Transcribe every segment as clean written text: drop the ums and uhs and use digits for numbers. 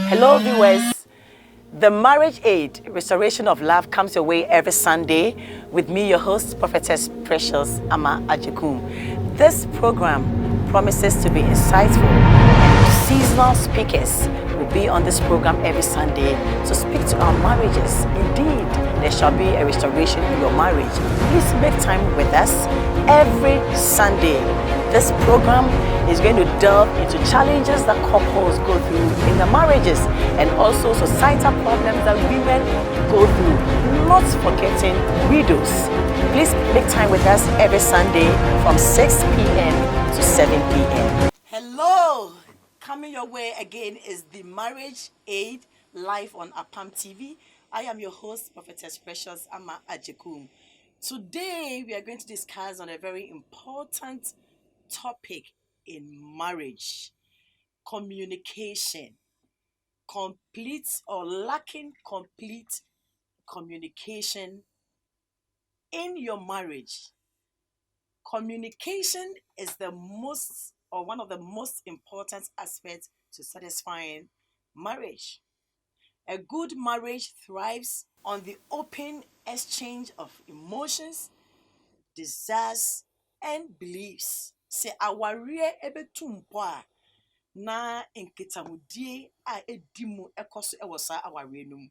Hello viewers, the Marriage Aid Restoration of Love comes your way every Sunday with me, your host, Prophetess Precious Ama Ajekum. This program promises to be insightful and seasonal speakers will be on this program every Sunday to speak to our marriages. Indeed, there shall be a restoration in your marriage. Please make time with us every Sunday. This program is going to delve into challenges that couples go through in their marriages and also societal problems that women go through, not forgetting widows. Please make time with us every Sunday from 6 p.m. to 7 p.m. Hello! Coming your way again is the Marriage Aid live on APAM TV. I am your host, Prophetess Precious Ama Ajekum. Today, we are going to discuss on a very important topic in marriage: communication. Complete or lacking complete communication in your marriage. Communication is the most or one of the most important aspects to satisfying marriage. A good marriage thrives on the open exchange of emotions, desires, and beliefs. Se awareɛ ɛbɛtu mpo a na nkitahodie a ɛdi mu ɛkɔ so ɛwɔ saa awareɛ no mu.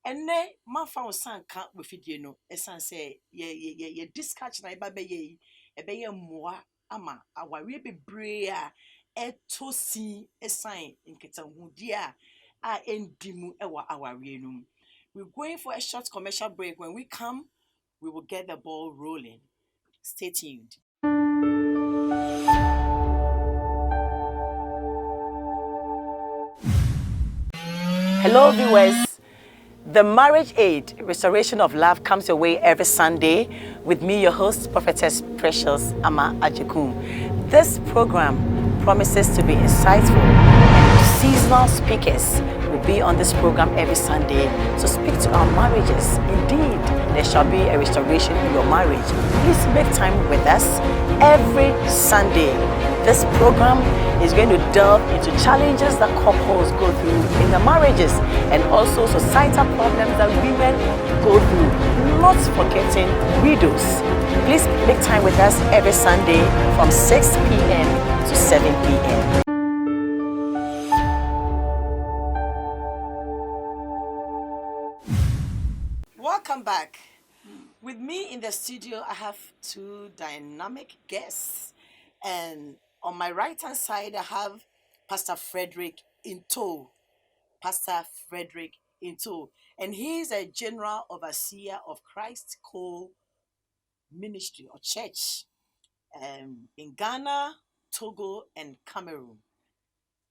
Ɛnɛ mafa wo sanka wafidie no ɛsan sɛ yɛ discharge na ɛba bɛyɛ yi ɛbɛyɛ mmoa ama awareɛ bebree a ɛtɔ si ɛsan nkitahodie a ɛndi mu ɛwɔ awareɛ no mu. We're going for a short commercial break. When we come, we will get the ball rolling. Stay tuned. Hello viewers, the Marriage Aid Restoration of Love comes your way every Sunday with me, your host, Prophetess Precious Ama Ajekum. This program promises to be insightful and seasonal speakers will be on this program every Sunday to speak to our marriages. Indeed, there shall be a restoration in your marriage. Please make time with us every Sunday. This program is going to delve into challenges that couples go through in their marriages and also societal problems that women go through, not forgetting widows. Please make time with us every Sunday from 6 p.m. to 7 p.m. Welcome back. With me in the studio, I have two dynamic guests. And on my right-hand side, I have Pastor Frederick Into. Pastor Frederick Into. And he is a general overseer of Christ Cole Ministry or Church in Ghana, Togo, and Cameroon.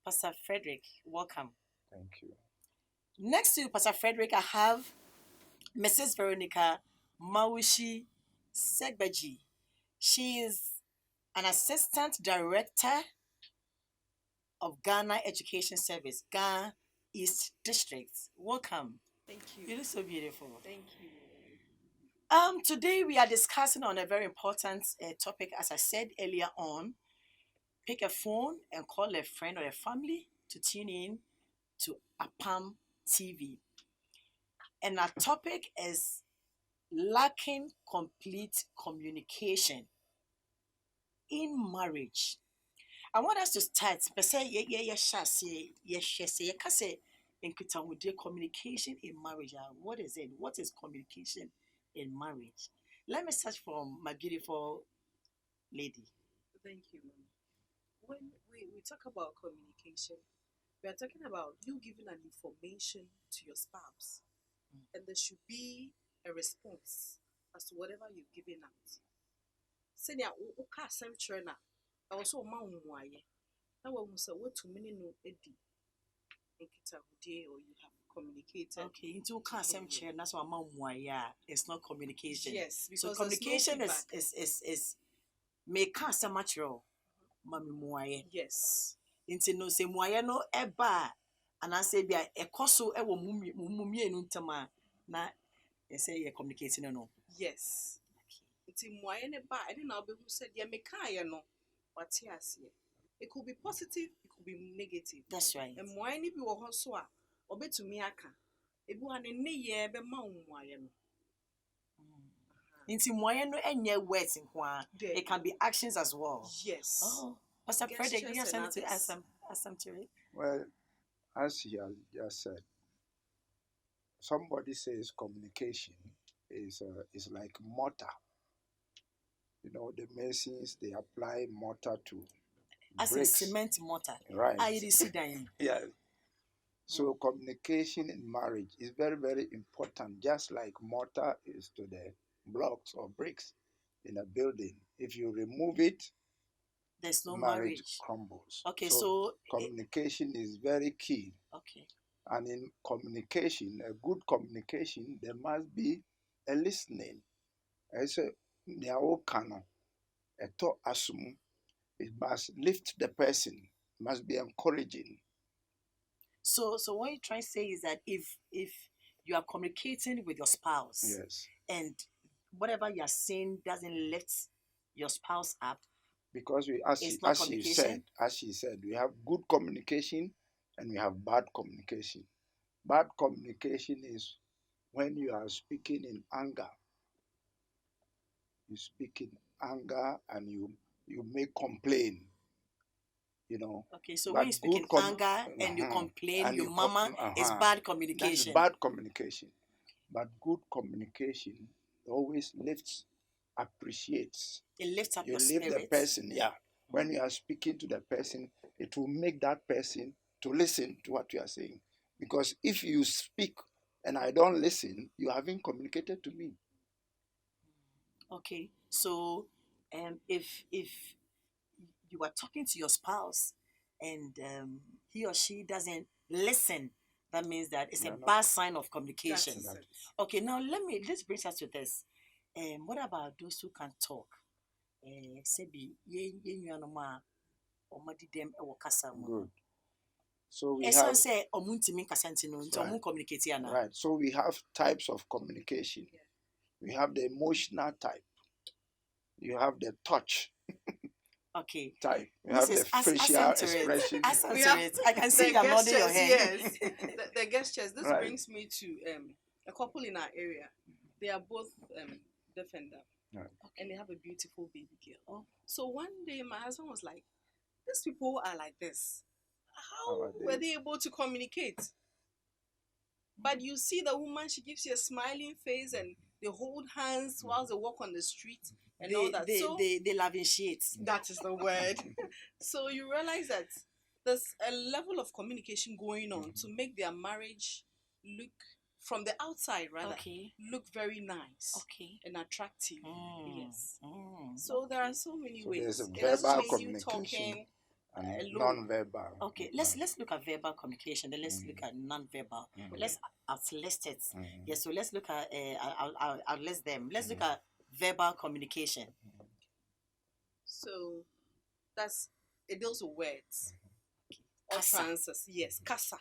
Pastor Frederick, welcome. Thank you. Next to Pastor Frederick, I have Mrs. Veronica Mawishi Segbaji. She is an assistant director of Ghana Education Service, Ghana East District. Welcome. Thank you. You look so beautiful. Thank you. Today we are discussing on a very important topic. As I said earlier on, pick a phone and call a friend or a family to tune in to APAM TV. And our topic is lacking complete communication in marriage. I want us to start by saying, communication in marriage. What is it? What is communication in marriage? Let me start from my beautiful lady. Thank you, Mama. When we talk about communication, we are talking about you giving an information to your spouse, and there should be a response as to whatever you've given out. Senior, okay, some trainer. I was so mountain. Now, when we say what to mean no Eddie, or you have communicated. Okay, into some chair. That's what it's not communication. Yes, because so communication is make some material. Mami muaye. Yes. Into no se muaye no eba. And I say be a koso ewo mumie nuntama na say you're communicating no. Yes. It's muaye ne ba. I didn't know who said yeah mekaya no. What yes. It could be positive, it could be negative. That's right. And why ni bi wo ho so a obetumi aka ebi wa ne ye be ma unwaye no. Inti moye no enye words nko it can be actions as well. Yes. Oh, Pastor Frederick, you have something to add some to it? Well, as he has just said, somebody says communication is like mortar. You know, the masons, they apply mortar to as bricks. a cement mortar. Right. Yeah. So communication in marriage is very, very important, just like mortar is to the blocks or bricks in a building. If you remove it, there's no marriage crumbles. Okay, so communication is very key. Okay. And in communication, a good communication, there must be a listening. I say, it must lift the person, it must be encouraging. So what you're trying to say is that if you are communicating with your spouse, yes, and whatever you're saying doesn't lift your spouse up, because as she said, we have good communication and we have bad communication. Bad communication is when you are speaking in anger. You speak in anger and you may complain. You know. Okay, so when you speak in anger and you complain, and your mama is bad communication. That's bad communication. But good communication always appreciates. It lifts up your spirit. You lift the person, yeah. When you are speaking to the person, it will make that person to listen to what you are saying. Because if you speak and I don't listen, you haven't communicated to me. Okay, so if you are talking to your spouse and he or she doesn't listen, that means that it's a bad sign of communication. Okay, now let's bring us to this. What about those who can talk? Good. So we have right. So we have types of communication. We have the emotional type. You have the touch. Okay. Type. You have the facial expression. I can see you're nodding your head. Yes. the gestures. This brings me to a couple in our area. They are both deaf and dumb. Right. And they have a beautiful baby girl. Oh. So one day my husband was like, these people are like this. How were they able to communicate? But you see the woman, she gives you a smiling face and they hold hands while they walk on the street and all that. They love in shades. That is the word. So you realize that there's a level of communication going on to make their marriage look, from the outside rather, look very nice and attractive. Yes. So there are so many ways. There's verbal communication and non-verbal. Okay, let's look at verbal communication. Then let's look at non-verbal. Let's outlist it. Yes, so let's look at I'll list them. Let's look at verbal communication. So it deals with words. Utterances. Yes, kasa.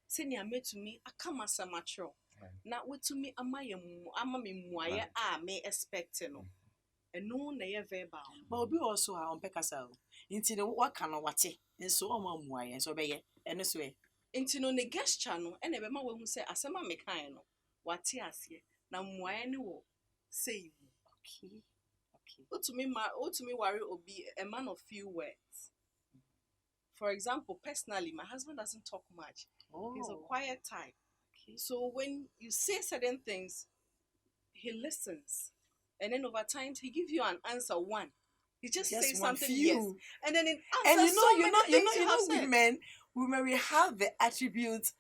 Senior made to me a kamasa macho. Not with to me ama me muaya me expecting. And no na verbal. But we also are on pekasa. Into the what can what and so on muaya so be and this way. Into no ne gesture no and ebema who say asema me kind no what asie na muaya ne wo say. Okay. To me worry obi a man of few words. For example, personally, my husband doesn't talk much. He's a quiet type. Okay. So when you say certain things, he listens. And then over time, he gives you an answer one. He just says something yes. And then it answers you know, women, we have the attribute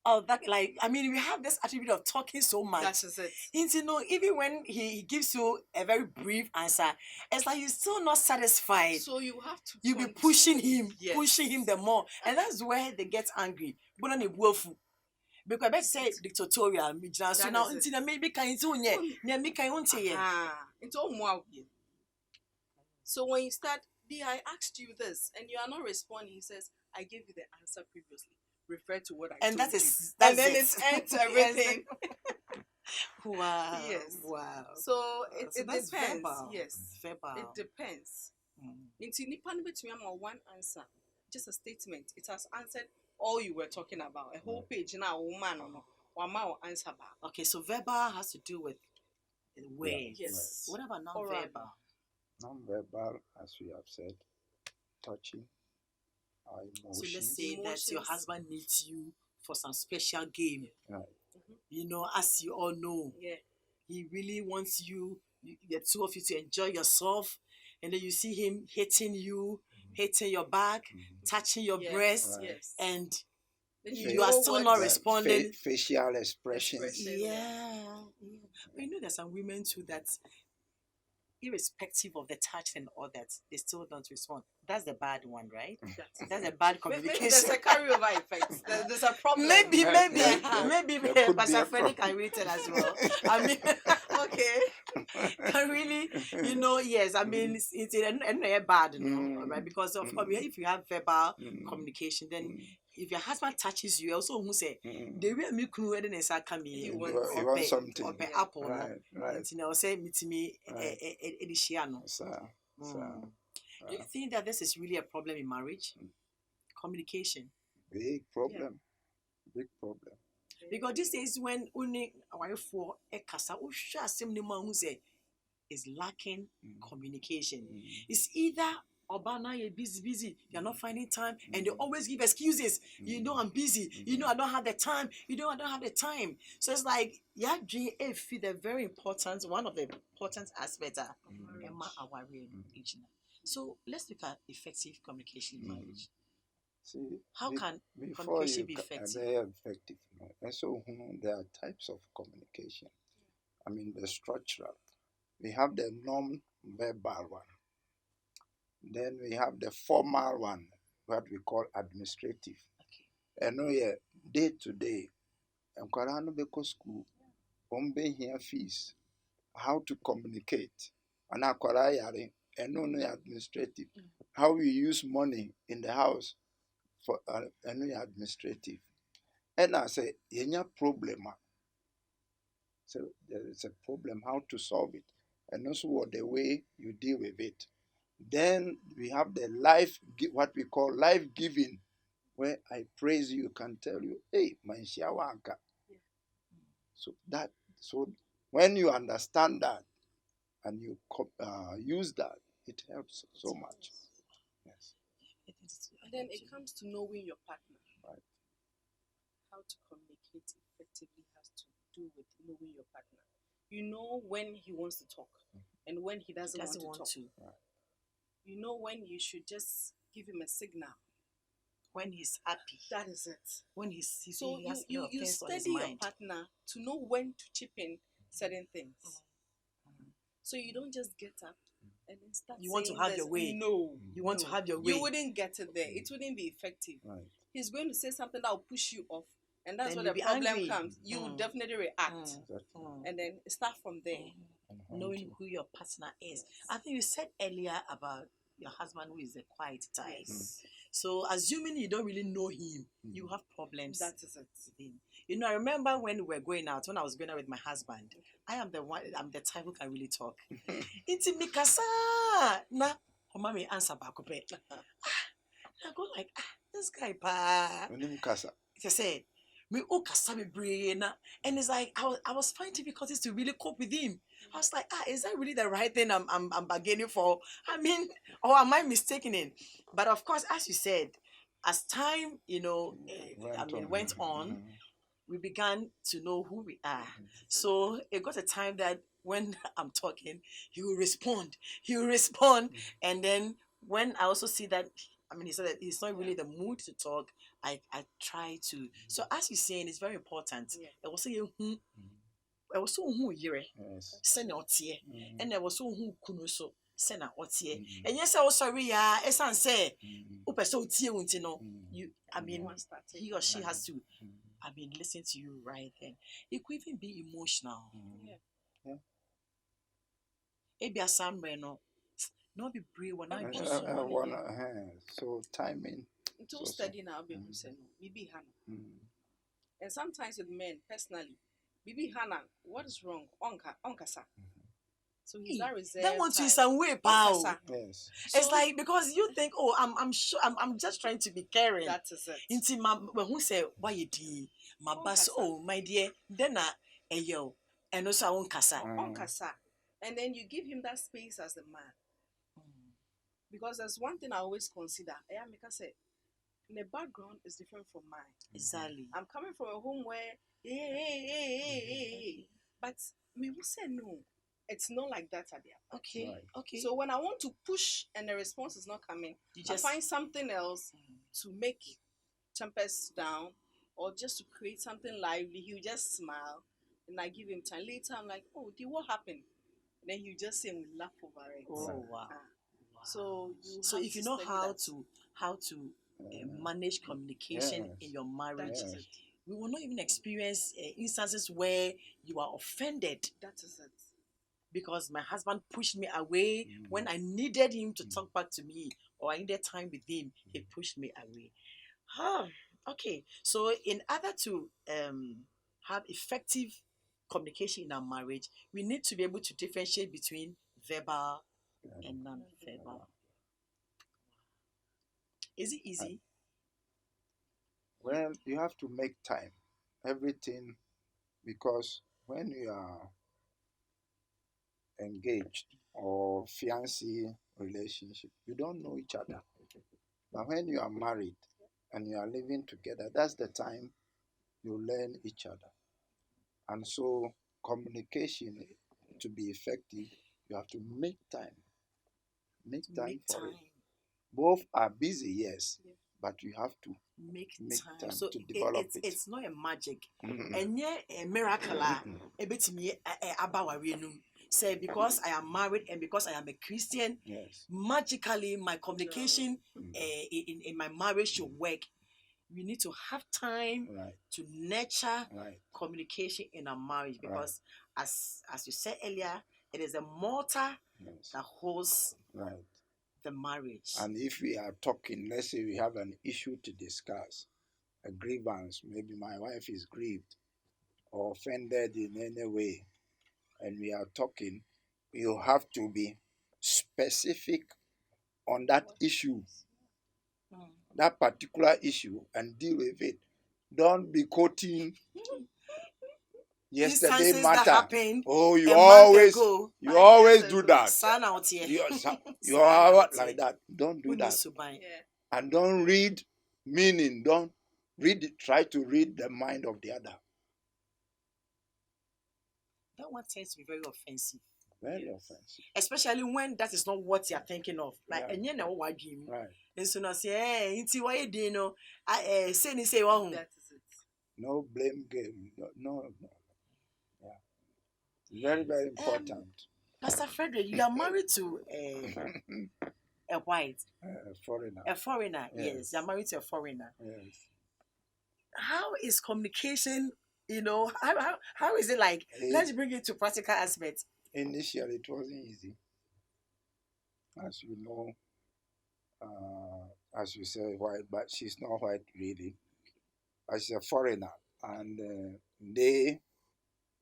of that, like, I mean, we have this attribute of talking so much. That is it. And you know, even when he gives you a very brief answer, it's like you're still not satisfied. So you have to. You'll be pushing him the more. And that's where they get angry. But on a woeful. Because I say dictatorial, so now until maybe can do So when you start, I asked you this and you are not responding, he says, I gave you the answer previously. Refer to what I told you. And then it ends everything. Wow. Yes. Wow. So it depends. Verbal. Yes. Verbal. It depends. Into nipan between one answer. just a statement. It has answered all you were talking about. A whole page now, woman or no, one man will answer back. Okay, so verbal has to do with words. Yes. What about Oral. non-verbal? Non-verbal, as we have said, touching, our So emotions. let's say that your Emotions. husband needs you for some special game. Right. You know, as you all know, Yeah. he really wants the two of you to enjoy yourself. And then you see him hitting you, hitting your back, touching your Yes. breast, Right. Yes. and Then you are know still what not to- responding. Facial expressions. Expression. Yeah. But you know, there's some women too that, irrespective of the touch and all that, they still don't respond. That's the bad one, right? That's a bad Maybe communication. there's a carryover effect. There's a problem. Maybe There could be Pastor a Freddy can problem. read it as well. I mean, Okay. can really, yes, I mean, it's bad, right? Because of if you have verbal communication, then if your husband touches you, also who say the way me kunu ede ne sa ka me He You wants want something. or pe apple no. Right. Nti na say meet me Right. edi shia no. Sir. Do you think that this is really a problem in marriage? Communication. Big problem. Big problem. Because this is when only wife for a casa who say is lacking communication. It's either Obana, you're busy, you're not finding time, and they always give excuses. You know, I'm busy, I don't have the time, I don't have the time. So it's like, yeah, GAF, the very important, one of the important aspects are Emma Awari each. So let's look at effective communication in marriage. See, How can before communication you be effective? Very effective. And so there are types of communication. I mean, the structural. We have the non-verbal one. Then we have the formal one, what we call administrative. Okay. And yeah, day to day, and Kwarano Beko school, here fees, how to communicate, and Akwarayari, and no administrative, how we use money in the house for administrative. And I say, yenya problem. So there is a problem, how to solve it, and also what the way you deal with it. Then we have the life, what we call life giving, where I praise you, can tell you, hey, manshiawanka. So when you understand that and you use that, it helps so much. Yes. And then it comes to knowing your partner. Right. How to communicate effectively has to do with knowing your partner. You know when he wants to talk and when he doesn't want to talk. Right. You know when you should just give him a signal. When he's happy. That is it. When he has you study your partner to know when to chip in certain things. So you don't just get up and then start You want to have your way. No. You want to have your way. You wouldn't get it there. It wouldn't be effective. Right. He's going to say something that will push you off. And that's Then where the you'll be problem angry. comes. You will definitely react. Exactly. And then start from there. Knowing who your partner is. I think you said earlier about your husband who is a quiet type. Yes. So assuming you don't really know him, you have problems. That is it. with him. I remember when we were going out, when I was going out with my husband, I'm the type who can really talk. It's mikasa. Na, mommy answer back up. I go like, this guy pa. He said, me kasa me brain, and it's like I was finding difficulties to really cope with him. I was like, is that really the right thing I'm bargaining for? I mean, or am I mistaken in? But of course, as you said, as time went on, we began to know who we are. So it got a time that when I'm talking, he will respond, and then when I also see that. He said that he's not really the mood to talk. I try to. So as you're saying, it's very important. It was saying who yere send otie, and there was who kunu so send otie. And yes, I was sorry, yeah. Esan say, upeso otie unti no. He or she has to. Listen to you right then. It could even be emotional. Maybe a somewhere no. Not be brave when I do so timing. To study now, Bibi Hannah. And sometimes with men, personally, Bibi Hannah, what is wrong? Onkasa. So he's that reserved That one too type. is some way, pal. Okasa. Yes. It's like because you think, oh, I'm sure I'm just trying to be caring. That is it. Inti ma when who say why you di my boss, Onkasa. oh my dear, then yo and also I won't kasa. Onkasa. And then you give him that space as a man. Because there's one thing I always consider. Mika said, the background is different from mine. Exactly. I'm coming from a home where hey. But me will say no. It's not like that, Adia. Okay. Right. Okay. So when I want to push and the response is not coming, you I just find something else to make tempest down or just to create something lively. He'll just smile and I give him time. Later I'm like, oh, what happened? And then you just say and we laugh over it. oh wow. Wow. So you So have if you to know study how to manage communication Yes. in your marriage, that is Yes. it. we will not even experience instances where you are offended That is it. because my husband pushed me away when I needed him to talk back to me or I needed time with him. He pushed me away. Okay. So in order to have effective communication in our marriage, we need to be able to differentiate between verbal and non-verbal. Is it easy? Well, you have to make time. Everything, because when you are engaged or fiancé relationship, you don't know each other. But when you are married and you are living together, that's the time you learn each other. And so communication to be effective, you have to make time. Make time for it. Both are busy, yes, but you have to Make time. time So to develop it. it's not a magic. Mhm. And yeah, a miracle. Ebetimi abawarenum. Say because I am married and because I am a Christian, Yes. magically my communication in my marriage should work. We need to have time Right. to nurture Right. communication in our marriage because as you said earlier, it is a mortar Yes. that holds Right. the marriage. And if we are talking, let's say we have an issue to discuss, a grievance, maybe my wife is grieved or offended in any way, and we are talking, you have to be specific on that issue, that particular issue, and deal with it. Don't be quoting yesterday Instances matter. that happened Oh, you a month always ago. you always do ago. that. Son out here. You are like that. Don't do Who that. needs to buy? Yeah. And don't read meaning. Don't read it. Try to read the mind of the other. That one tends to be very offensive. Very offensive. Especially when that is not what you are thinking of. Like, Yeah. and you know what dream. Right. And so now say, hey, it's why you didn't know. I say one. That is it. No blame game. No. Yeah. Very, very important. Pastor Frederick, you are married to a white, Foreigner. a foreigner. Yes. You are married to a foreigner. Yes. How is communication? How is it like? Let's bring it to practical aspects. Initially, it wasn't easy. As you know, as you say, white, but she's not white really. But she's a foreigner, and they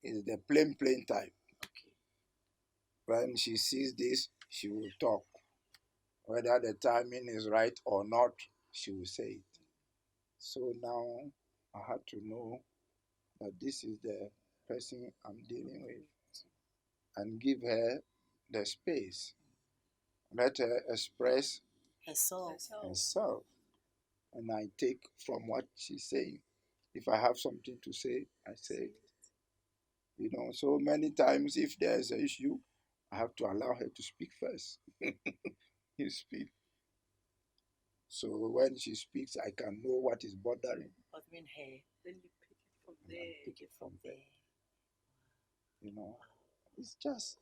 is the plain type. When she sees this, she will talk. Whether the timing is right or not, she will say it. So now I had to know that this is the person I'm dealing with and give her the space. Let her express herself. And I take from what she's saying. If I have something to say, I say it. So many times if there's an issue, I have to allow her to speak first. You speak. So when she speaks, I can know what is bothering. Bothering her. Then you pick it from there. Pick it from there. It's just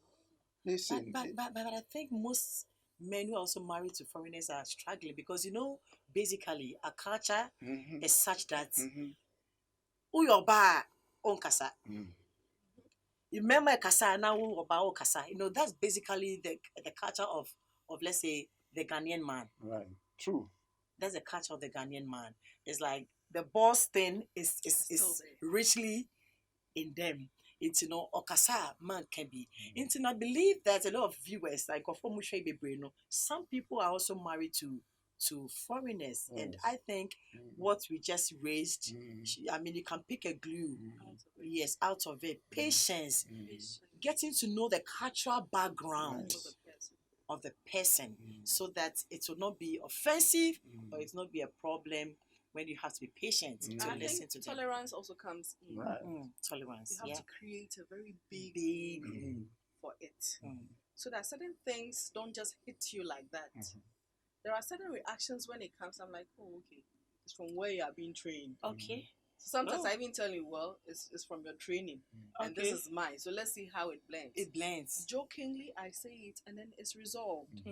listen. But I think most men who are also married to foreigners are struggling because basically our culture is such that who your bar on kasa. Remember kasa now who your kasa. That's basically the culture of let's say the Ghanaian man. Right. True. That's the culture of the Ghanaian man. It's like the boss thing is richly in them. It's okasa man can be. It's I believe that a lot of viewers like some people are also married to foreigners, and I think what we just raised, I mean, you can pick a glue, yes, out of it. Patience, getting to know the cultural background of the person, so that it will not be offensive or it will not be a problem when you have to be patient to I listen think to them. tolerance also comes in. Tolerance, You have to create a very big room for it. So that certain things don't just hit you like that. There are certain reactions when it comes. I'm like, oh, okay, it's from where you are being trained. Okay. So sometimes I even tell you, well, it's from your training, and this is mine. So let's see how it blends. It blends. Jokingly, I say it, and then it's resolved.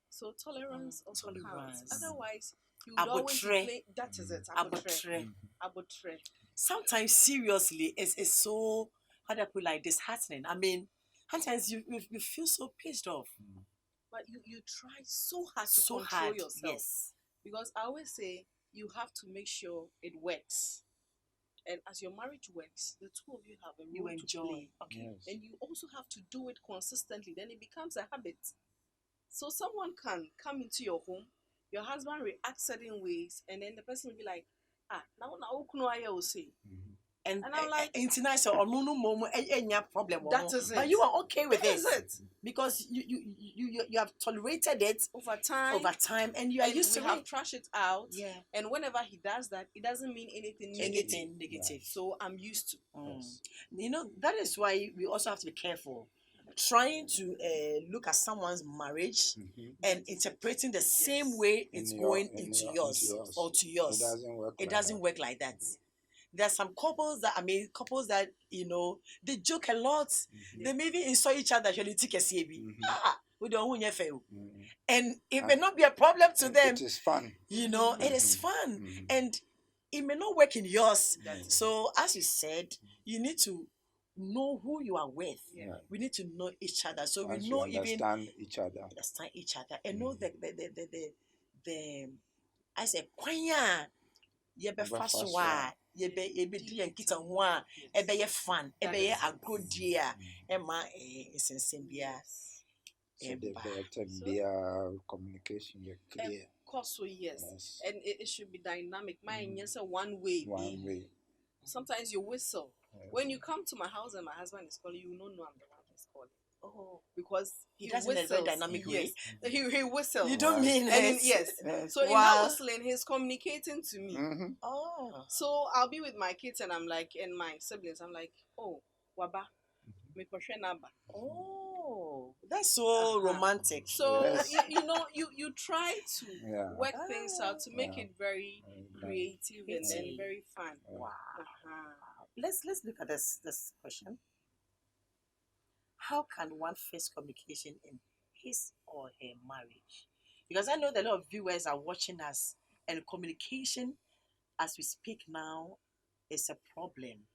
So tolerance also counts. Otherwise, you would always be playing. That is it. Abotre. Sometimes seriously, it's so, how do I put, like, disheartening. I mean, sometimes you feel so pissed off. But you try so hard to control yourself. Yes. Because I always say you have to make sure it works. And as your marriage works, the two of you have a role to play. Okay. Yes. And you also have to do it consistently. Then it becomes a habit. So someone can come into your home, your husband reacts certain ways, and then the person will be like, now I will say. And I'm like, problem. That is it. But you are okay with That is it. it. Because you have tolerated it Over time, and you are used to have it. trash it out. Yeah. And whenever he does that, it doesn't mean anything negative. So I'm used to. Yes. That is why we also have to be careful. Trying to look at someone's marriage and interpreting the same way it's going into yours or to yours. It doesn't work. It doesn't work like that. There are some couples that they joke a lot. They maybe insult each other. We don't and it may not be a problem to them. It is fun. It is fun, and it may not work in yours. So, as you said, you need to know who you are with. We need to know each other, so Once we know you understand each other. And know the I say kwanya yebe faswa yebe di nkita ho a ebe ye fun ebe ye agrodie a ema esensembia. So the better communication, you're clear. So yes. And it should be dynamic. Mine yes, one way. One way. Sometimes you whistle. When you come to my house and my husband is calling, you know I'm the one he's calling. Oh, because he does whistles in a very dynamic way. He whistles. You don't mean it? Yes. So in that whistling, he's communicating to me. Oh. So I'll be with my kids and I'm like, and my siblings, I'm like, oh, waba, me koshe naba. Oh, that's so romantic. So you try to work things out to make it very creative and then very fun. Wow. Let's look at this question. How can one face communication in his or her marriage? Because I know that a lot of viewers are watching us, and communication as we speak now is a problem.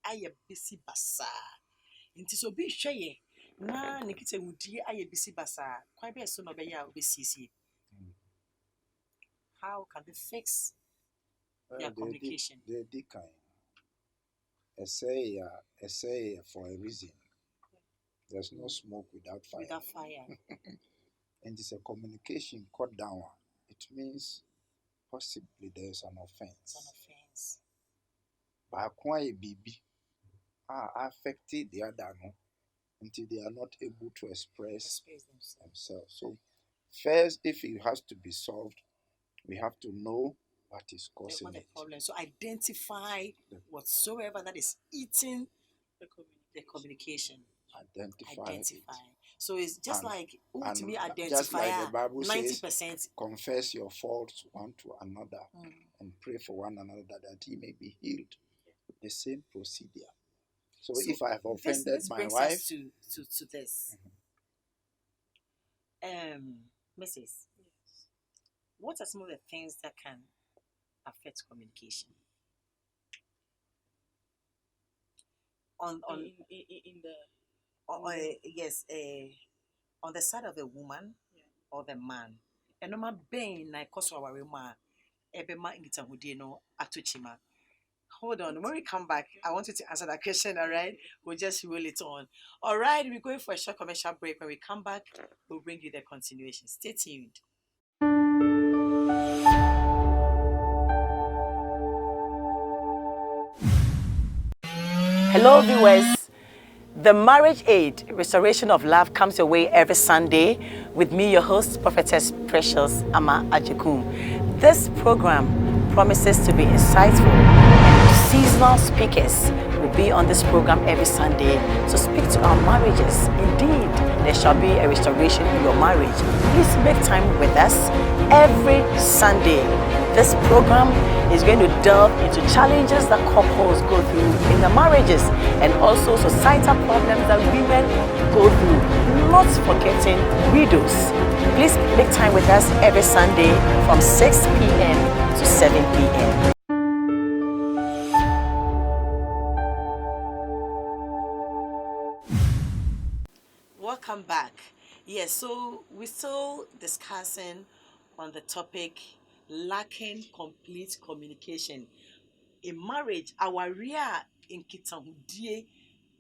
Ayɛ besi basa nti so bi hwɛ yɛ na ne kita wudie ayɛ besi basa kwan bɛ so na ɔbɛyɛ a ɔbɛsiesie. How can they fix their communication? They can. I say for a reason. There's no smoke without fire. And it's a communication cut down. It means possibly there's an offense. But why baby affected the other until they are not able to express themselves. So first, if it has to be solved, we have to know what is causing the problem. So identify whatsoever that is eating the communication. Identify. So it's just like to be identified. Just like the Bible 90%. Says, confess your faults one to another and pray for one another that he may be healed. The same procedure. So if I have offended this my brings wife, us to this, Mrs. What are some of the things that can affect communication? On the side of the woman or the man, and no man being like cause our woman, ebema nkitahodie no atochima. Hold on. When we come back, I want you to answer that question, all right? We'll just roll it on. All right, we're going for a short commercial break. When we come back, we'll bring you the continuation. Stay tuned. Hello, viewers. The Marriage Aid Restoration of Love comes your way every Sunday with me, your host, Prophetess Precious Ama Ajikum. This program promises to be insightful, and seasonal speakers will be on this program every Sunday to speak to our marriages. Indeed, there shall be a restoration in your marriage. Please make time with us every Sunday. This program is going to delve into challenges that couples go through in their marriages and also societal problems that women go through, not forgetting widows. Please make time with us every Sunday from 6 p.m. to 7 p.m. Welcome back. Yes, so we're still discussing on the topic lacking complete communication. In marriage, our real in kitahudie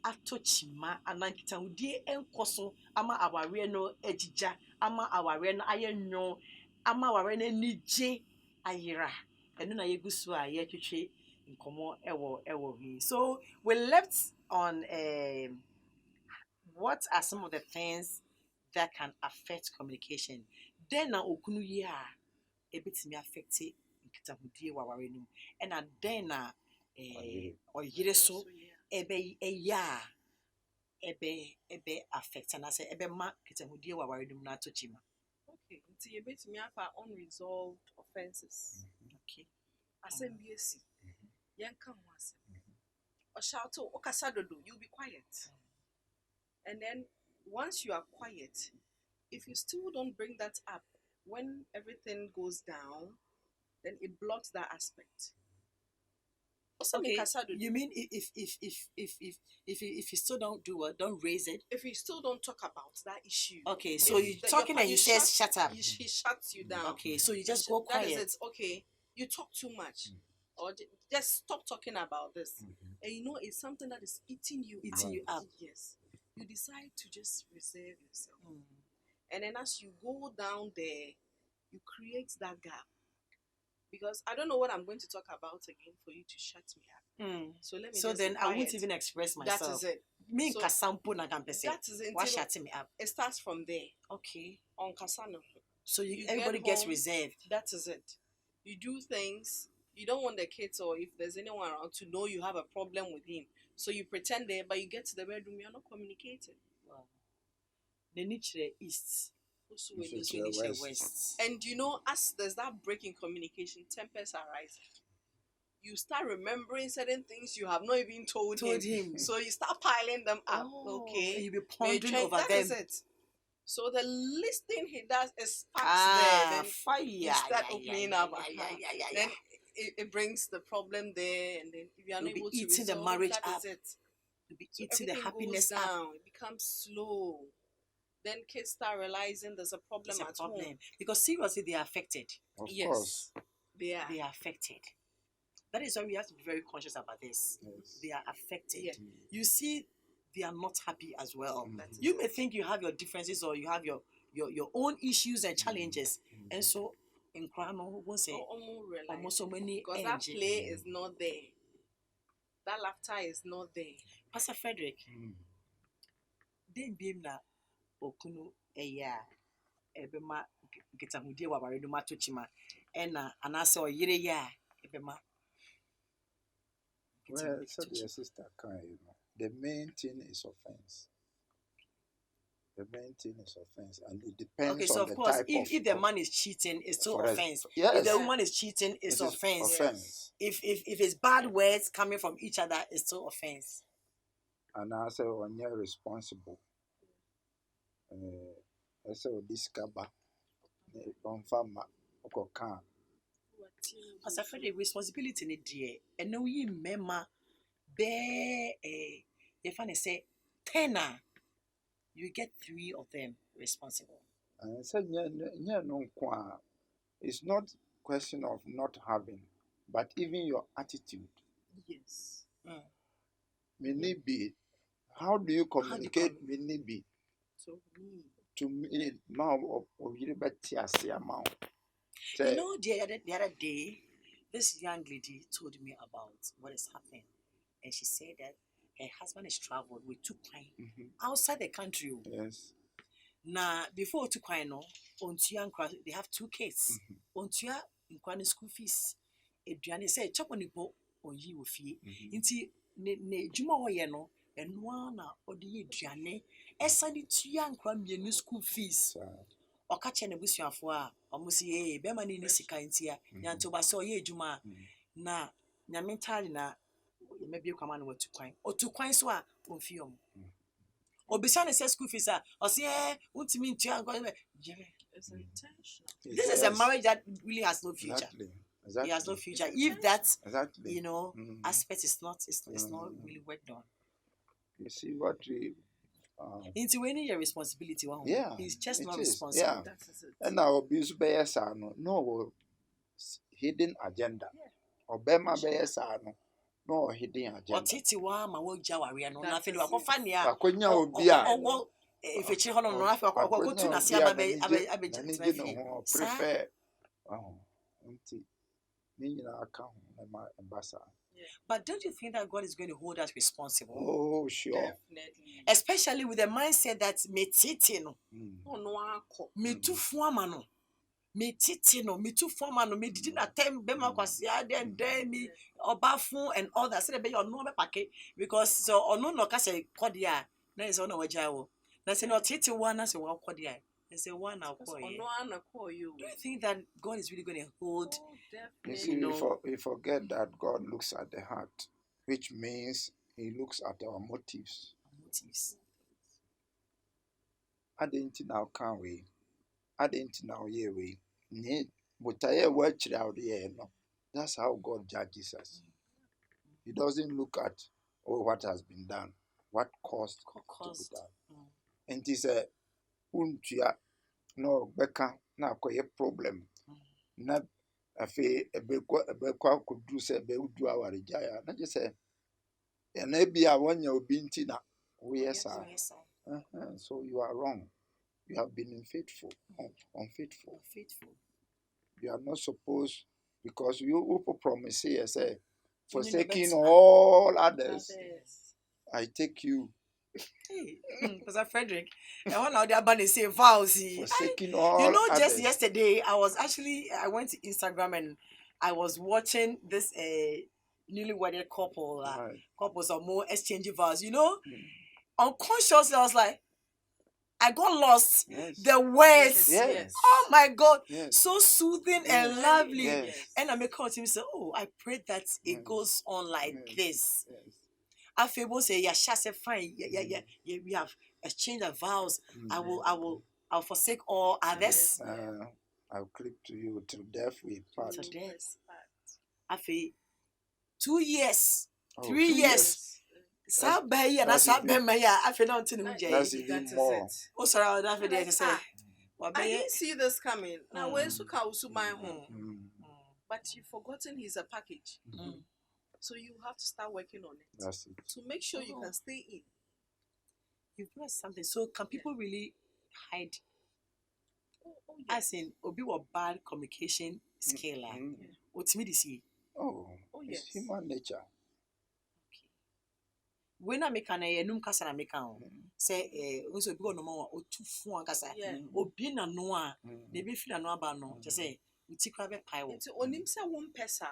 atochima and kitahudie enkoso ama aware no ejija ama aware no ayenyo ama aware no nije ayira. Eno na yegusu a yetwetwe nkomo ewo hi. So we left on what are some of the things that can affect communication? Then na okunu yi a ebetimi affect nkitahudie waware no. And then na oyire so ebe eya ebe affect and I say ebe ma nkitahudie waware no na atochima. Okay, until you bet me up unresolved offenses. Okay. Asem biesi. Yanka wase. Or shout to okasadodo, you'll be quiet. And then once you are quiet, if you still don't bring that up when everything goes down, then it blocks that aspect. Okay. You mean if you still don't do what, don't raise it? If you still don't talk about that issue. Okay, so you're talking and you say shut up. He shuts you down. Okay, so you just go quiet. That is it. Okay, you talk too much. Or just stop talking about this. And you know it's something that is eating you up. Yes. You decide to just reserve yourself. And then as you go down there, you create that gap. Because I don't know what I'm going to talk about again for you to shut me up. So let me. So then I won't even express myself. That is it. Me kasampo na kampese. That is it. Why shutting me up? It starts from there. Okay. On kasano. So everybody gets reserved. That is it. You do things. You don't want the kids or if there's anyone around to know you have a problem with him. So you pretend there, but you get to the bedroom, you're not communicating. Wow. The nature east. West. And you know, as there's that break in communication, tempers are rising. You start remembering certain things you have not even told him. So you start piling them up. Okay. And you be pondering over them. That is it. So the least thing he does is sparks there. Then fire. You start opening up. Then it brings the problem there. And then if you are not able to resolve, the marriage that up. is it. You'll be eating the happiness down. up. It becomes slow. Then kids start realizing there's a problem at home. Because seriously, they are affected. Of course. They are affected. That is why we have to be very conscious about this. Yes. They are affected. Yeah. You see, they are not happy as well. You may think you have your differences or you have your own issues and challenges. And so, in Krano, won't say almost so many. Because that play is not there. That laughter is not there. Pastor Frederick, then being na okunu eya ebema nkitahudie waware no matochima ena anase oyire ya ebema. Well, so your sister can, the main thing is offense. The main thing is offense, and it depends okay, so on of course, type if the man is cheating, it's still offense. Yes. If the woman is cheating, it's offense. Offense. If it's bad words coming from each other, it's still offense. And I say when you're responsible, I say discover, farmer, can. Pastor Frederick, responsibility in dear, and no ye mema bear if I say 10, you get 3 of them responsible. And say, it's not question of not having, but even your attitude. Yes. May need be. How do you communicate? May need be. So me. To me, now of you bet amount. You know, the other day, this young lady told me about what is happening. And she said that her husband is traveled with 2 clients outside the country. Yes. Now, before 2 clients, they have 2 kids. Ontua in school fees. Adrian say, chop on the boat or ye will fee. Inti ne Juma no, and one or the Adriane, Essani 2 young crumb your school fees. Ɔka kyɛ n'abusuafoɔ a ɔmo si bɛrima ne sika nti a nyantoba sɛ ɔyɛ adwuma na nyame ntaade na yɛmabie kwama no watu kwan ɔtu kwan so a ɔmfi ɔmo obisa ne sɛ school fees a ɔse wontumi ntua nkɔ It's intentional. this is a marriage that really has no future. Exactly. It has no future if that Exactly. you know aspect is not really worked on. You see what we Into when your responsibility, yeah, he's just not is. responsible. Yeah. That is it. And now abuse bias no hidden agenda. Or Bema bias no hidden agenda. Otiti wa ma wo gya ware no na That fe de is wakofa it. ne a Akonya obi a owo efechi hono no afi akotu na se aba prefer nti ni nyina aka ho na ma embasa. But don't you think that God is going to hold us responsible? Oh, sure. Definitely. Especially with the mindset that me titi no Oh no, ako. me tu fuama no me titi no me tu fuama no me didi na tem be ma kwase ade mi oba fun and all that say be your no be pake because so ono no ka say kodia na is ono wagya wo na say no titi one na say wa kodia and say one na Because call ono ana call you. do you think that God is really going to hold Oh, You definitely. see, we forget that God looks at the heart, which means He looks at our motives. motives? I didn't now can we? I didn't now yeah we. But I watch out here. No, that's how God judges us. He doesn't look at what has been done, what caused to be done. And He said, "Untia no beka na koye problem na afi ebekwa kudu se ebeudu awaregya na je se na bia wonya obi nti na yes sir. So you are wrong. You have been unfaithful. You are not supposed because you promise here say forsaking all others I take you. Hey, Pastor Frederick, and one of the abandoned say vows. Forsaking all You know, others. just yesterday I went to Instagram and I was watching this newly wedded couple. Right. Couples are more exchanging vows. You know, unconsciously I was like, I got lost. Yes. The words. Yes. Oh my God. Yes. So soothing and Yes. lovely. Yes. And I make out to him say, oh, I pray that it goes on like this. Yes. After say, yeah, say fine. Yeah, we have exchanged our vows. I'll forsake all others. I'll clip to you till death we part. To death. After 2 years, 3 2 years. Sabay and Sabemaya. After not to That's even more. Oh, sorry, after they say. I didn't see this coming. Now where's Suka my home? But you've forgotten he's a package. So you have to start working on it. That's it. To make sure you can stay in. You've got something. So can people really hide? Oh yes. As in, obi wa bad communication skill. What's me to see? Oh yes. It's human nature. When I make an enum kasa na make an say also bi no ma o tu fun kasa obi na no a na be fi na no aba no just say uti kra be pai wo Nti onim se one person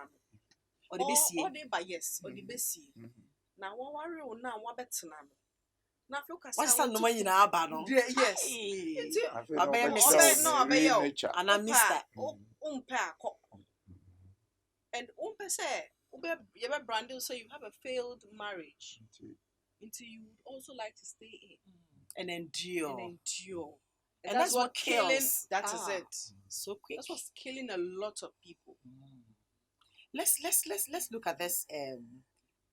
o de be sie o de ba yes o de be sie na wo ware o na wo betena no na fe kasa what's that no ma nyina aba no yes nti abaya me no abaya nature and I mister umpe akọ and umpe say you be branded so you have a failed marriage until you would also like to stay in and endure and that's what kills. killing that is it so quick. That's what's killing a lot of people. Let's look at this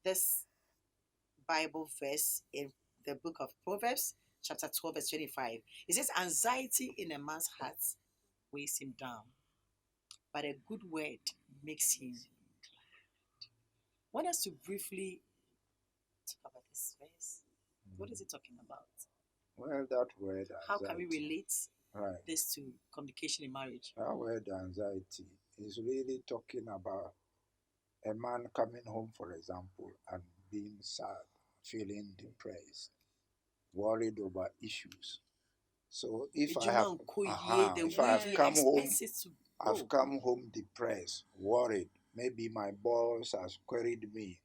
this Bible verse in the book of Proverbs chapter 12 verse 25. It says anxiety in a man's heart weighs him down, but a good word makes him glad. I want us to briefly talk about this verse. What is it talking about? Well, that word How can we anxiety, relate right? this to communication in marriage? That word anxiety is really talking about a man coming home, for example, and being sad, feeling depressed, worried over issues. So if I have, The if I have way he come home, expects it to I've go. come home depressed, worried. Maybe my boss has queried me,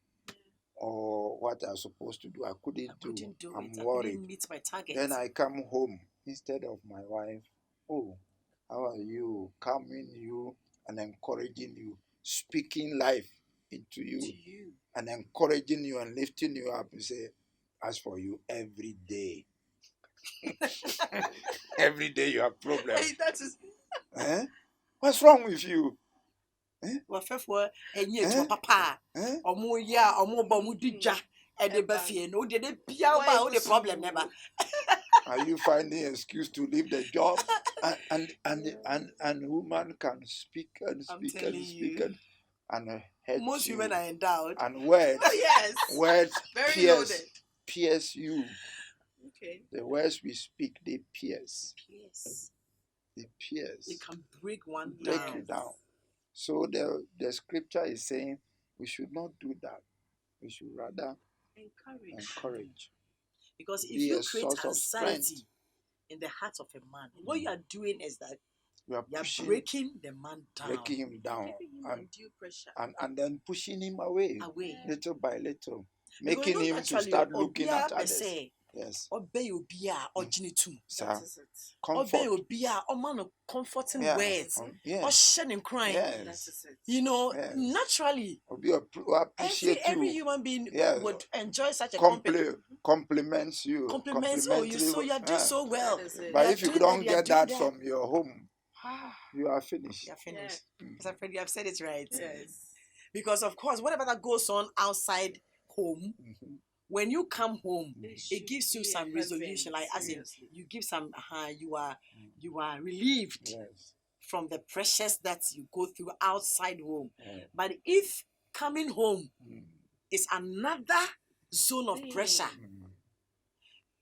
or what I'm supposed to do, I couldn't do. I'm I worried. couldn't meet my target. Then I come home instead of my wife. Oh, how are you? Calming you and encouraging you, speaking life into you, and encouraging you and lifting you up and say, as for you, every day. Every day you have problems. Hey, that is Eh? What's wrong with you? well, to papa. And the problem never. Are you finding an excuse to leave the job? And woman can speak and speak and speak and hurt most you. women are endowed. And words, Yes. words Very loaded. pierce you. Okay. The words we speak, they pierce. Yes. They pierce. It can break one break down. you down. So the scripture is saying we should not do that. We should rather encourage. Because if Be you a create source of anxiety strength. in the heart of a man, what you are doing is that You are you're pushing, breaking the man down. breaking him down, Giving him undue pressure. and then pushing him away, little by little, Because making him to start looking at others. Say, yes. That is it. Comfort. Comforting Yeah. words. Yes. Crying. Yes. That is it. You know, Yes. naturally, appreciate every you. human being Yes. would enjoy such a company. Compliments you. Compliments, oh, you're doing so well. But if you don't get that from your home, you are finished. You're finished. Because I've you have said it right. Yes. Because of course, whatever that goes on outside home, when you come home, it gives you some resolution. Like as in, you give some. You are relieved from the pressures that you go through outside home. But if coming home is another zone of pressure.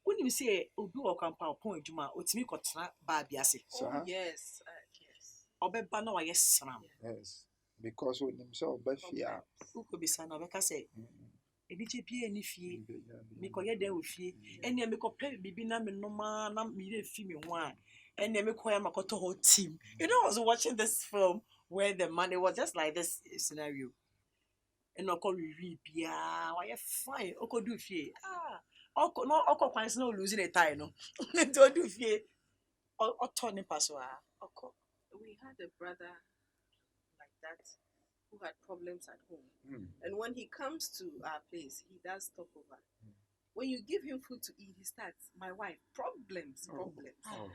When you say obi wo kwampa point juma otimi kotena ba biase. Oh yes. Obeba na waye sram. Yes. Because when himself be fear. Uko bisa na obeka say ebi che pie ni fie. Me koye den wo fie. Ene me kopɛ bibi na me noma na me re fi me ho a. Ene me koye makoto whole team. You know, I was watching this film where the man, it was just like this scenario. And oko we bia waye fine. Oko do fie. Oko kwan se no losing a tie no. Don't do fie. Turning paswa. Oko. We had a brother like that who had problems at home. And when he comes to our place, he does stopover. When you give him food to eat, he starts, my wife, problems.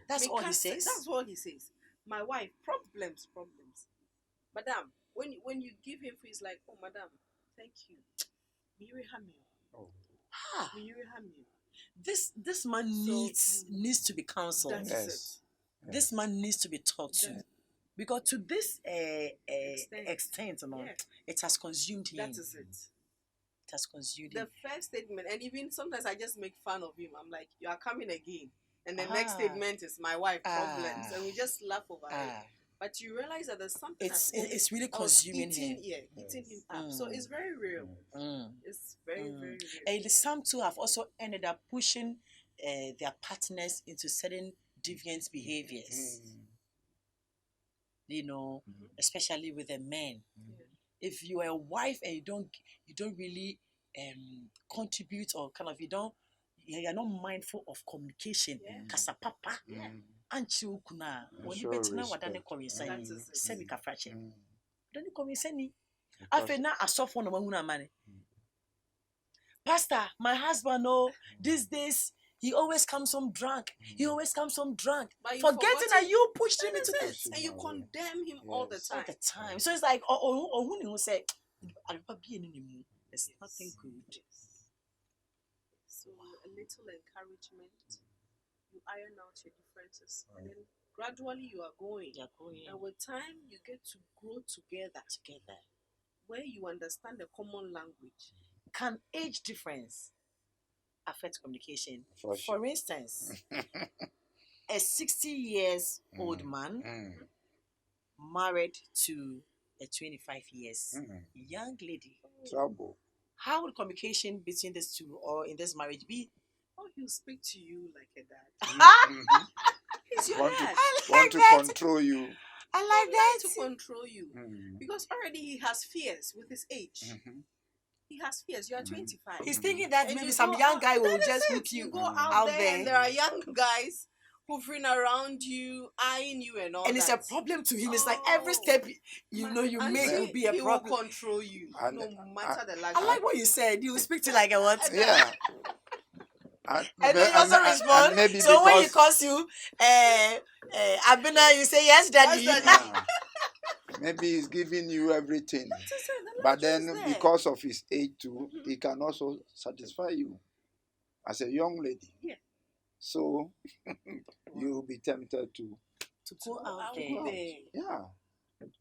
That's all he says? That's all he says. My wife, problems. Madam, when you give him food, he's like, oh, madam, thank you. This man needs to be counseled. Yes. This man needs to be taught to. Because to this extent, it has consumed him. That is it. It has consumed him. The first statement, and even sometimes I just make fun of him. I'm like, you are coming again. And the next statement is my wife, problems. And we just laugh over it. But you realize that there's something it's really consuming him. Eating him up. So it's very real. It's very, very real. And some too have also ended up pushing their partners into certain deviant behaviors. You know, especially with the men. If you are a wife and you don't really contribute or kind of you're not mindful of communication. Kasa papa. Anchi ukuna. When you betina wadane komisani. Semi kafrache. Wadane komisani. Afe na asofo no mahuna mane. Pastor, my husband, these days he always comes home drunk. Forgetting that you pushed him into this. And you condemn him all the time. So it's like, who say, there's nothing good. So a little encouragement. You iron out your differences. And then Gradually, you are going. You're going And with time, you get to grow together, together. where you understand the common language. Can age difference affect communication? For sure. For instance, a 60 years old man married to a 25 years young lady. Trouble. How would communication between these two or in this marriage be? Oh, he'll speak to you like a dad. Mhm. He's your Want to dad. want to that. control you. I He like that. likes to control you because already he has fears with his age. He has fears. You are 25. He's thinking that And maybe you some go young out- guy will that is just it. hook you go out there, there. and there are young guys hovering around you, eyeing you, and all And that. it's a problem to him. It's like every step you make Until will be a he problem. will control you, And- no matter the I luxury. like what you said. You speak to like a what? Yeah. And And then you also respond. and maybe So when he because calls you, Abina, you say yes, daddy. Yes, daddy. yeah, maybe he's giving you everything. That is it, the But luxury then is there. because of his age too, he can also satisfy you as a young lady. Yeah. So you will be tempted to go out out there. there. yeah.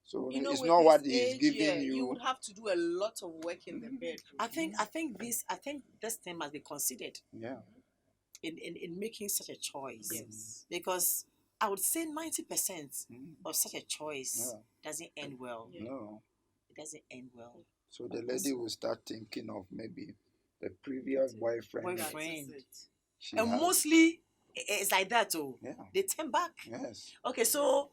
So You know, it's with not his what he's age, giving yeah, you. you would have to do a lot of work in the bedroom. I think this thing must be considered Yeah. in making such a choice. Yes. Because I would say 90% Mm. of such a choice Yeah. doesn't end well. Yeah. No. It doesn't end well. So the lady will start thinking of maybe the previous boyfriend. That Friend. is it. She And had. mostly it's like that too. Yeah. They turn back. Yes. Okay, so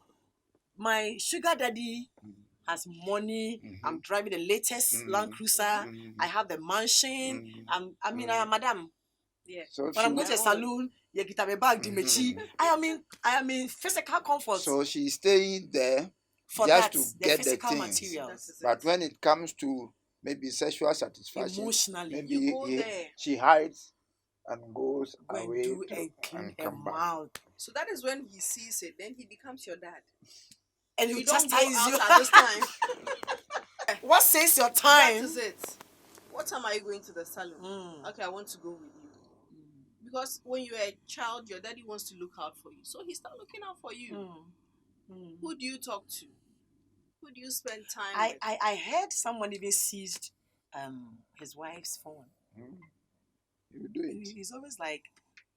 my sugar daddy Mm. has money. Mhm. I'm driving the latest Land Cruiser. Mhm. I have the mansion. Mhm. I am madam. Yeah. So When I'm going to a she- salon, you get my bag, the mechi. Mhm. I am in physical comfort So she's staying there for just that, to the get the physical things. That materials. is But it. when it comes to maybe sexual satisfaction, Emotionally, maybe You go there. she hides and goes go and away do to, and clean and a come back. mouth. So that is when he sees it. Then he becomes your dad. And You you don't go chastise out you. at this time. What says your That time? is it. What time are you going to the salon? Mm. Okay, I want to go with you. Because when you're a child, your daddy wants to look out for you. So he starts looking out for you. Who do you talk to? Who do you spend time with? I heard someone even seized his wife's phone. Mm. You do it. He's always like,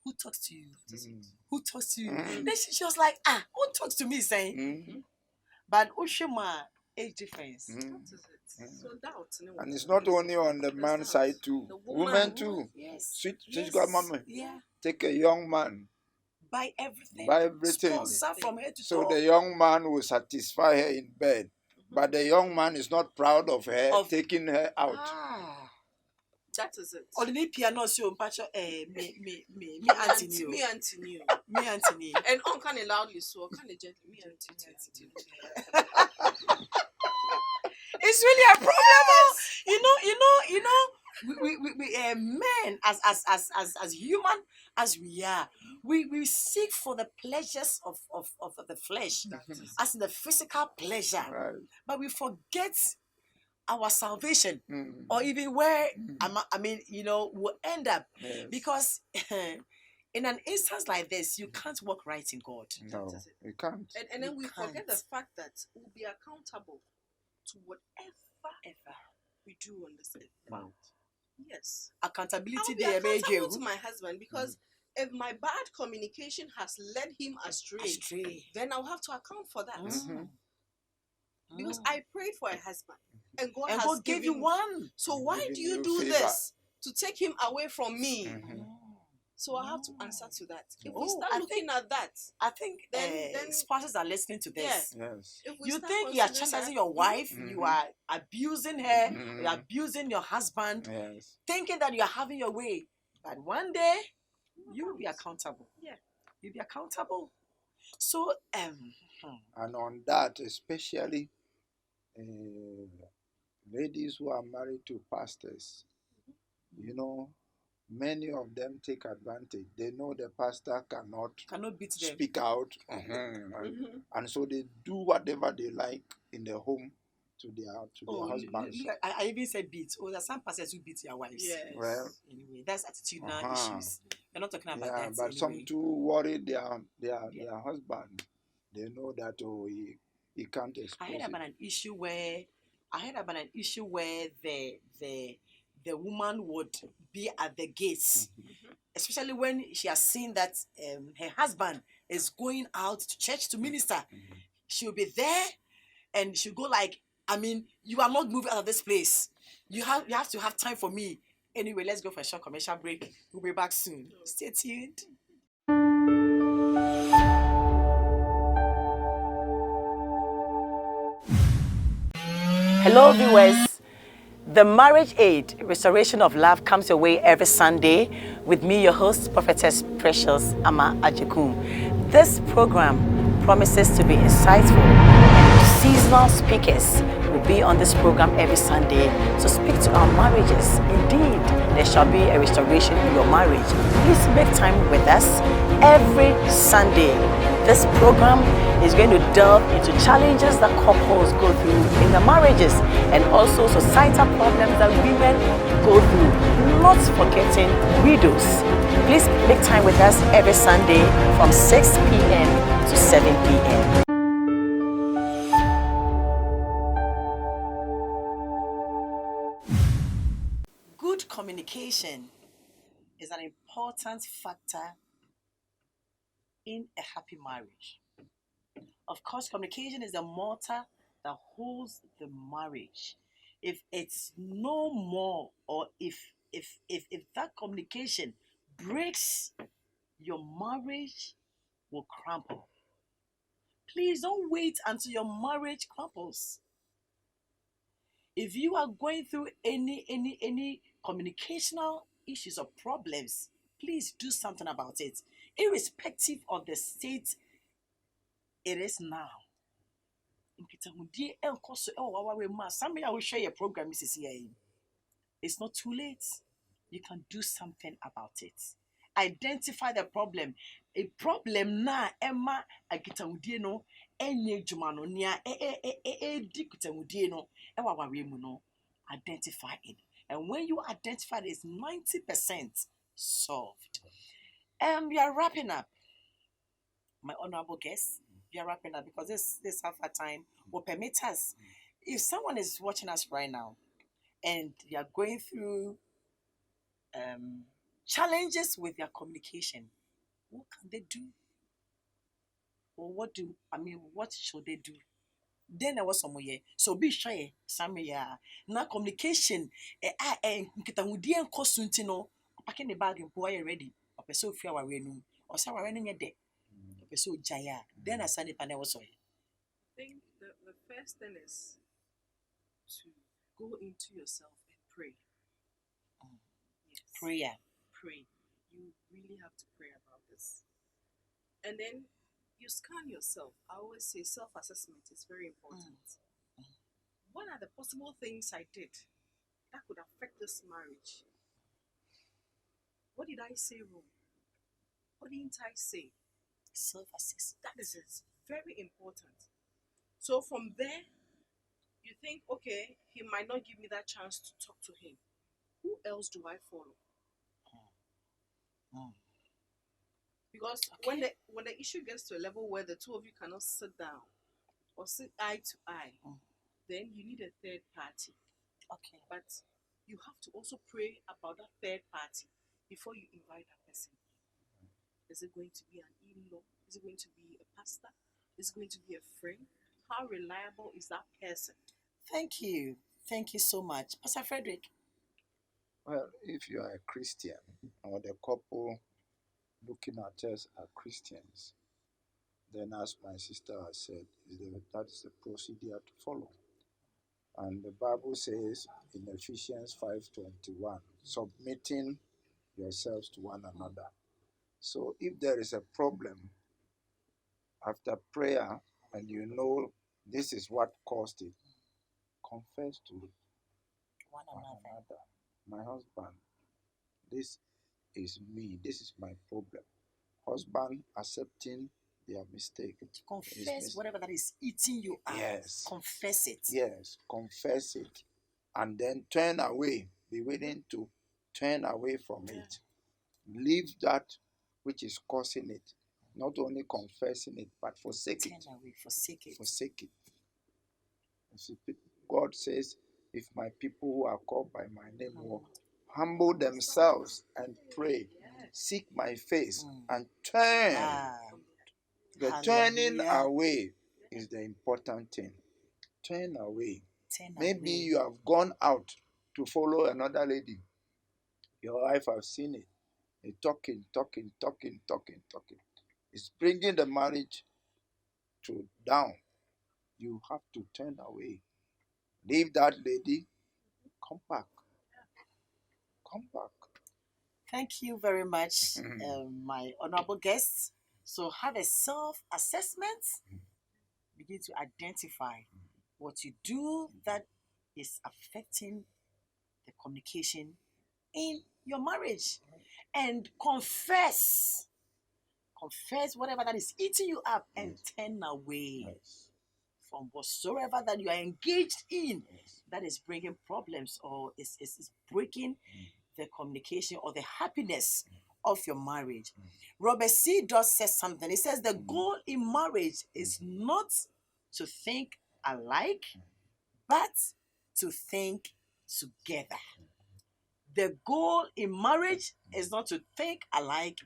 who talks to you? Mm. Who talks to you? Mm. Then she was like, who talks to me? Saying, Mm. but Ushima age difference. Mm. That is it. So doubt. And it's not only on the man's side too. The Women too. Yes. Sweet Yes. God mama. Yeah. Take a young man. Buy everything. Buy everything. Sponsor from head to So toe. the young man will satisfy her in bed. But the young man is not proud of her taking her out. That is it. Only piano so mpacho me auntie new. Me auntie new. Me auntie new. And on kind of loudly so, kind of gently. Me auntie. It's really a problem. Oh. You know, we men as human as we are, we seek for the pleasures of the flesh, as in the physical pleasure, Right. but we forget our salvation, Mm. or even where we'll end up, Yes. because in an instance like this, you can't walk right in God. No, That is it. you can't. And then You we forget the can't. fact that we'll be accountable to whatever we do on this earth. Wow. Yes. I Accountability will be there, accountable to my husband because if my bad communication has led him astray, then I'll have to account for that. Mhm. Because I prayed for a husband and God and has God gave you given- one. So why Giving do you you do favor. this? To take him away from me. Mhm. So I have to answer to that. If we Oh, start I looking at that, I think Then- spouses are listening to this. Yes. if we You start think you are considering chastising that- your wife, Mhm. you are abusing her, Mhm. you are abusing your husband, Yes. thinking that you are having your way. But one day, you will be accountable. Yeah. You'll be accountable. So, And on that, especially ladies who are married to pastors, you know, many of them take advantage. They know the pastor cannot cannot beat them. speak out, and so they do whatever they like in their home to their husbands. Look, I even said beat. Oh, there's some pastors who beat their wives. Yes. Well, Anyway, that's attitudinal Uh-huh. issues. We're not talking about yeah, that. but some anyway. too worry their husband. They know that he can't expose I heard it. about an issue where the woman would be at the gates, especially when she has seen that her husband is going out to church to minister. She'll be there and she'll go like, I mean, you are not moving out of this place. You have to have time for me. Anyway, let's go for a short commercial break. We'll be back soon. Stay tuned. Hello, viewers. The Marriage Aid Restoration of Love comes your way every Sunday with me, your host, Prophetess Precious Ama Ajikum. This program promises to be insightful, and seasonal speakers will be on this program every Sunday to speak to our marriages. Indeed, there shall be a restoration in your marriage. Please make time with us every Sunday. This program is going to delve into challenges that couples go through in their marriages and also societal problems that women go through, not forgetting widows. Please make time with us every Sunday from 6 p.m. to 7 p.m. Good communication is an important factor in a happy marriage. Of course, communication is the mortar that holds the marriage. If it's no more, or if that communication breaks, your marriage will crumble. Please don't wait until your marriage crumples. If you are going through any communicational issues or problems, please do something about it, irrespective of the state it is now. It's not too late. You can do something about it. Identify the problem. A problem na Emma agitawudie no enye dwuma no nia di kutawudie no ewa ware mu no. Identify it. And when you identify it, it's 90% solved. We are wrapping up. My honorable guests, we are wrapping up because this half a time will permit us. If someone is watching us right now and they are going through challenges with their communication, what can they do? Or what should they do? Then there was some way. So be sure some now communication nkita hudi enko suntino packing the bag and boy ready. A person fear our renum or some running a day. A person jaya. Then I send it and I was I think the first thing is to go into yourself and pray. Yes. prayer. Pray. You really have to pray about this. And then you scan yourself. I always say self-assessment is very important. What are the possible things I did that could affect this marriage? What did I say wrong? What didn't I say? Self-assessment. That is it. Very important. So from there, you think, okay, he might not give me that chance to talk to him. Who else do I follow? Because when the issue gets to a level where the two of you cannot sit down or sit eye to eye, then you need a third party. Okay. But you have to also pray about that third party before you invite that person. Is it going to be an in-law? Is it going to be a pastor? Is it going to be a friend? How reliable is that person? Thank you. Thank you so much. Pastor Frederick. Well, if you are a Christian or the couple looking at us are Christians, then as my sister has said, that is the procedure to follow. And the Bible says in Ephesians 5:21, submitting yourselves to one another. So if there is a problem after prayer and you know this is what caused it, confess to one another. My husband, this is me, this is my problem. Husband accepting their mistake. To confess whatever that is eating you out. Yes. Confess it. Yes, confess it. And then turn away. Be willing to turn away from it. Leave that which is causing it. Not only confessing it, but forsake it. Turn away, forsake it. Forsake it. You see, God says, if my people who are called by my name will humble themselves and pray, seek my face and turn. The turning away is the important thing. Turn away. Maybe you have gone out to follow another lady. Your wife has seen it. You're talking. It's bringing the marriage to down. You have to turn away. Leave that lady. Come back. Come back. Thank you very much, my honorable guests. So have a self-assessment. Begin to identify what you do that is affecting the communication in your marriage. And confess whatever that is eating you up and turn away from whatsoever that you are engaged in that is bringing problems or is breaking the communication or the happiness of your marriage. Robert C. Doss says something. He says the goal in marriage is not to think alike, but to think together. The goal in marriage is not to think alike,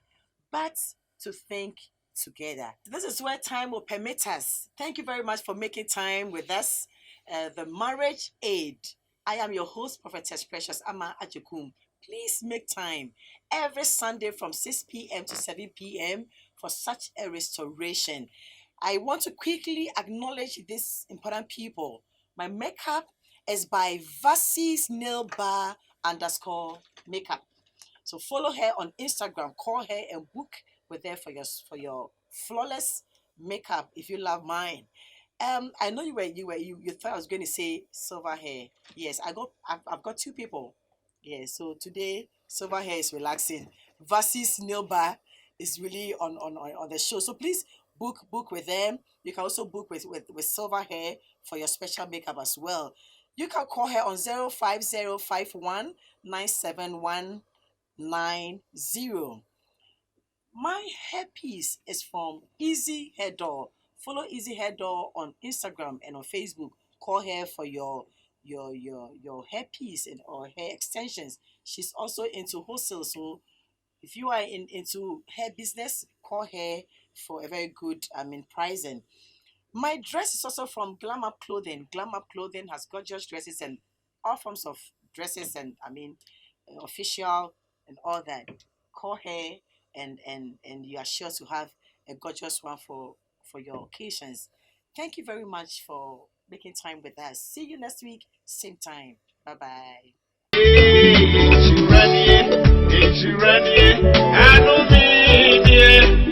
but to think together. This is where time will permit us. Thank you very much for making time with us. The Marriage Aid. I am your host, Prophetess Precious Ama Ajekum. Please make time every Sunday from 6 p.m. to 7 p.m. for such a restoration. I want to quickly acknowledge these important people. My makeup is by Vassy's Nail Bar _makeup. So follow her on Instagram, call her and book with her for your flawless makeup if you love mine. I know you thought I was going to say silver hair. Yes, I've got two people. Yeah, so today silver hair is relaxing. Vassy's Nail Bar is really on the show. So please book with them. You can also book with silver hair for your special makeup as well. You can call her on 05051971190. My hairpiece is from Easy Hair Door. Follow Easy Hair Door on Instagram and on Facebook. Call her for your hairpiece and or hair extensions. She's also into wholesale, so if you are into hair business, call her for a very good pricing. My dress is also from Glam Up Clothing. Glam Up Clothing has gorgeous dresses and all forms of dresses and official and all that. Call her and you are sure to have a gorgeous one for your occasions. Thank you very much for making time with us. See you next week, same time. Bye-bye. It's ready, I know me, yeah.